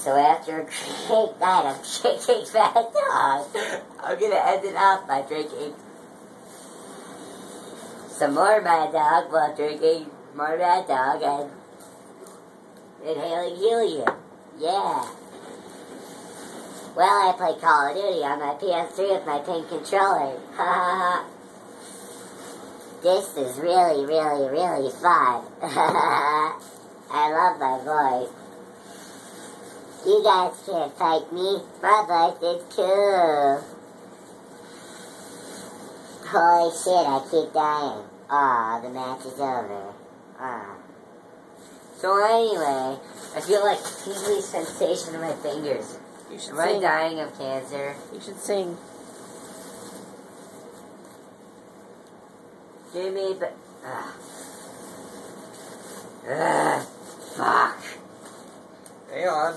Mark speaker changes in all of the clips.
Speaker 1: So after a great night of drinking Mad Dog, I'm gonna end it off by drinking some more Mad Dog while drinking more Mad Dog and inhaling helium. Yeah. Well, I play Call of Duty on my PS3 with my pink controller. Ha ha ha. This is really, really, really fun. I love my voice. You guys can't fight me. My voice is cool. Holy shit, I keep dying. Aw, the match is over. Ah. So anyway, I feel like a tingly sensation in my fingers.
Speaker 2: You should
Speaker 1: Am I
Speaker 2: sing.
Speaker 1: dying of cancer?
Speaker 2: You should sing.
Speaker 1: Give me the... fuck. Hang on.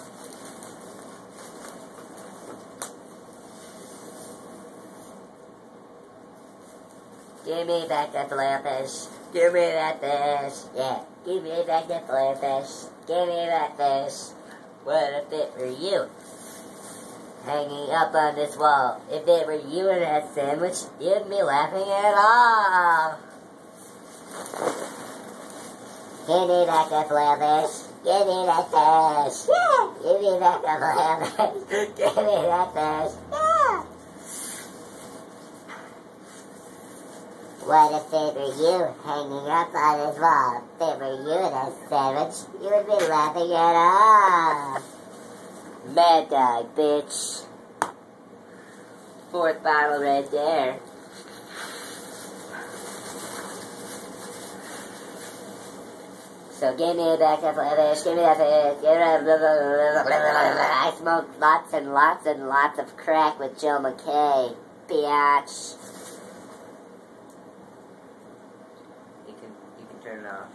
Speaker 1: Give me back that filet-o-fish. Give me that fish. Yeah. Give me back that filet-o-fish. Give me that fish. What if it were you? Hanging up on this wall. If it were you in that sandwich, you'd be laughing it off. Give me back that filet-o-fish. Give me that fish. Yeah. Give me back that filet-o-fish. Give me that fish. Yeah. What if it were you hanging up on this wall? If it were you in a sandwich, you would be laughing it off. Mad Dog, bitch. Fourth bottle right there. So give me back that fish, give me that fish, I smoked lots and lots and lots of crack with Joe McKay, biatch. You can turn it off.